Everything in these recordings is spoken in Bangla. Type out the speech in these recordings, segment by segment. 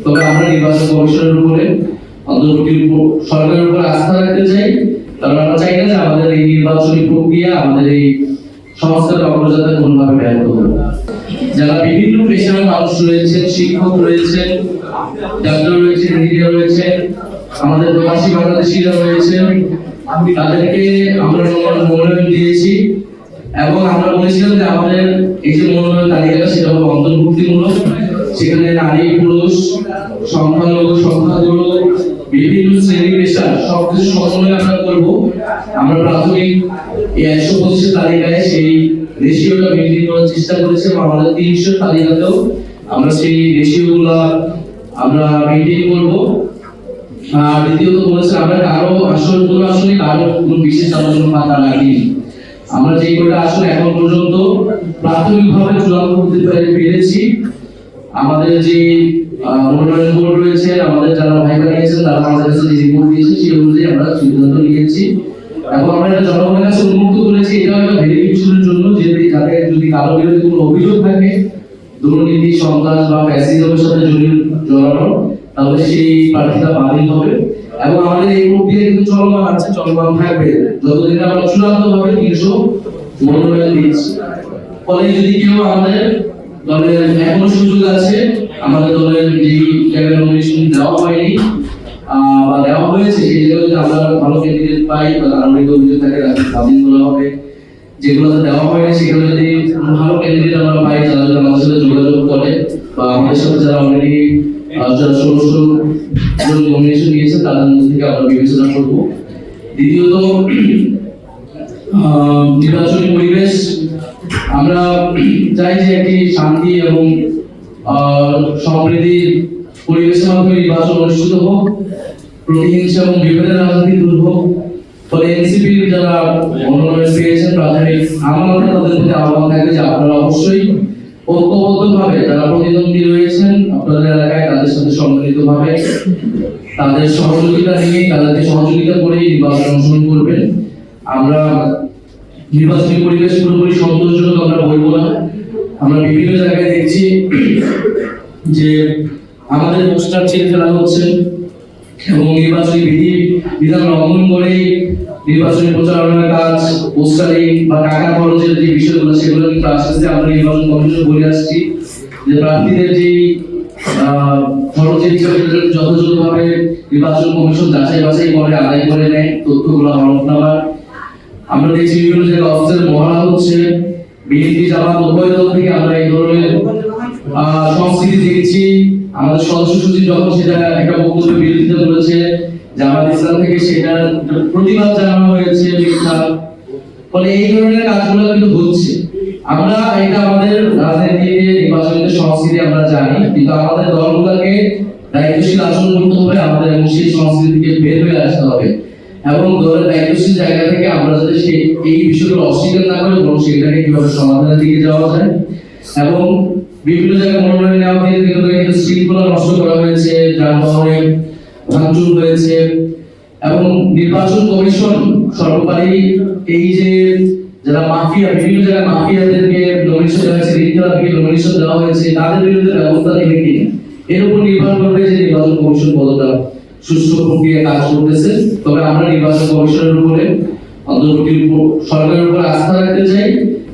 তবে আমরা নির্বাচন কমিশনের উপরে অন্তর্বর্তী সরকারের উপর আস্থা রাখতে চাই, কারণ আমরা চাই না যে আমাদের এই নির্বাচনী প্রক্রিয়া আমাদের এই সংস্কারের অগ্রযাত্রা কোনোভাবে ব্যাহত হবে। যারা বিভিন্ন পেশার মানুষ রয়েছেন, শিক্ষক রয়েছেন, ডাক্তার রয়েছেন, ইঞ্জিনিয়ার রয়েছেন, আমাদের প্রবাসী বাংলাদেশিরা রয়েছেন, তাদেরকে আমরা মনোনয়ন দিয়েছি এবং আমরা বলেছিলাম যে আমাদের এই যে মনোনয়ন তালিকাটা সেটা হবে অন্তর্ভুক্তিমূলক। সেখানে নারী পুরুষ সংখ্যালঘু সংখ্যাগুরু বিভিন্ন শ্রেণী পেশা সবকিছু সমন্বয় আমরা করবো। আমরা প্রাথমিক এই 125 তালিকায় সেই রেশিওটা মেনটেন করার চেষ্টা করেছি এবং আমাদের 300 তালিকাতেও আমরা সেই রেশিওগুলো আমরা মেনটেন করবো। আর দ্বিতীয়ত বলেছে আমরা কারো আসল কোনো আসলে কারো কোনো বিশেষ আলোচনা পাতা রাখিনি। আমরা যে কটা আসল এখন পর্যন্ত প্রাথমিকভাবে চূড়ান্ত করতে পেরেছি, আমাদের যে মনোনয়ন বোর্ড রয়েছে, আমাদের যারা ভাইবা নিয়েছেন তারা আমাদের কাছে যে রিপোর্ট দিয়েছে সেই অনুযায়ী আমরা সিদ্ধান্ত নিয়েছি এবং আমরা এটা জনগণের কাছে উন্মুক্ত করেছি। এটা একটা ভেরিফিকেশনের জন্য যে যাদের যদি কারো বিরুদ্ধে কোনো অভিযোগ থাকে দুর্নীতি সন্ত্রাস বা ফ্যাসিজমের সাথে জড়ানো, তাহলে সেই প্রার্থীটা বাতিল হবে এবং আমাদের এই প্রক্রিয়া কিন্তু চলমান আছে, চলমান থাকবে যতদিন আমরা চূড়ান্তভাবে 300 মনোনয়ন দিচ্ছি। ফলে যদি কেউ আমাদের দলের এখনো সুযোগ আছে, আমাদের দলের যে জায়গায় নমিনেশন দেওয়া হয়নি বা দেওয়া হয়েছে সেই জায়গায় যদি আমরা ভালো ক্যান্ডিডেট পাই বা আনুমানিক অভিযোগ থাকে তাকে বাতিল করা হবে। যেগুলোতে দেওয়া হয়নি সেখানে যদি ভালো ক্যান্ডিডেট আমরা পাই, যারা যদি আমাদের সাথে যোগাযোগ করে বা আমাদের সাথে যারা অলরেডি যারা 16 জন নমিনেশন নিয়েছে তাদের মধ্যে থেকে আমরা বিবেচনা করব। দ্বিতীয়ত নির্বাচনী পরিবেশ, আমরা চাই যে একটি শান্তি এবং সমৃদ্ধির পরিবেশের মাধ্যমে নির্বাচন অনুষ্ঠিত হোক, প্রতিহিংসা এবং বিভেদের রাজনীতি দূর হোক। ফলে এনসিপির যারা মনোনয়ন পেয়েছেন প্রাথমিক, আমাদের তাদের প্রতি আহ্বান থাকবে যে আপনারা অবশ্যই ঐক্যবদ্ধভাবে যারা প্রতিদ্বন্দ্বী রয়েছেন আপনাদের এলাকায় তাদের সাথে সম্মিলিতভাবে তাদের সহযোগিতা নিয়ে তাদেরকে সহযোগিতা করে নির্বাচন অংশগ্রহণ করবেন। আমরা নির্বাচনী পরিবেশ পুরোপুরি সন্তোষজনক আমরা বলবো না। আমরা বিভিন্ন জায়গায় দেখছি যে আমাদের পোস্টার ছেড়ে ফেলা হচ্ছে এবং নির্বাচনী বিধান লঙ্ঘন করে নির্বাচনী প্রচারণার কাজ, পোস্টারিং বা টাকা খরচের যে বিষয়গুলো সেগুলো কিন্তু আস্তে আস্তে আমরা নির্বাচন কমিশন বলে আসছি যে প্রার্থীদের যে খরচের বিষয়গুলো যথাযথভাবে নির্বাচন কমিশন যাচাই বাছাই করে আদায় করে নেয়, তথ্যগুলো হলফনামার। আমরা দেখছি বিভিন্ন জায়গায় অফিসের মহড়া হচ্ছে, বিএনপি জামাত উভয় দল থেকে আমরা এই ধরনের সংস্কৃতি দেখছি। আমাদের সদস্য সচিব যখন সেটা একটা বক্তব্যের বিরোধিতা করেছে, জামাত ইসলাম থেকে সেটার প্রতিবাদ জানানো হয়েছে মিথ্যা। ফলে এই ধরনের কাজগুলো কিন্তু হচ্ছে। আমরা এটা আমাদের রাজনীতিতে নির্বাচনের সংস্কৃতি আমরা জানি, কিন্তু আমাদের দলগুলোকে দায়িত্বশীল আচরণ করতে হবে আমাদের এবং সেই সংস্কৃতি থেকে বের হয়ে আসতে হবে এবং দলের দায়িত্বশীল জায়গা থেকে আমরা যাতে সেই এই বিষয়গুলো অস্বীকার না করে বরং সেটাকে কিভাবে সমাধানের দিকে যাওয়া যায়। এবং বিভিন্ন জায়গায় মনোনয়ন নেওয়া কিন্তু শৃঙ্খলা নষ্ট করা হয়েছে, যানবাহনে ভাঙচুর হয়েছে এবং নির্বাচন কমিশন সর্বোপরি এই যে যারা মাফিয়া বিভিন্ন জায়গায় মাফিয়াদেরকে নমিনেশন দেওয়া হয়েছে, রিটার্নকে নমিনেশন দেওয়া হয়েছে, তাদের বিরুদ্ধে ব্যবস্থা নেবে কি এর উপর নির্ভর করবে যে নির্বাচন কমিশন কতটা সুষ্ঠু প্রক্রিয়া কাজ করতেছে। তবে আমরা নির্বাচন কমিশনের উপরে অন্তর্বর্তী সরকারের উপর আস্থা রাখতে চাই,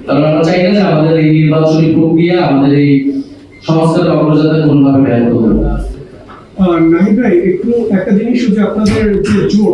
কারণ আমরা চাই না যে আমাদের এই নির্বাচনী প্রক্রিয়া আমাদের এই সংস্কারের অগ্রযাত্রা কোনোভাবে ব্যাহত হবে। নাহিদ ভাই, একটু একটা জিনিস হচ্ছে আপনাদের যে জোট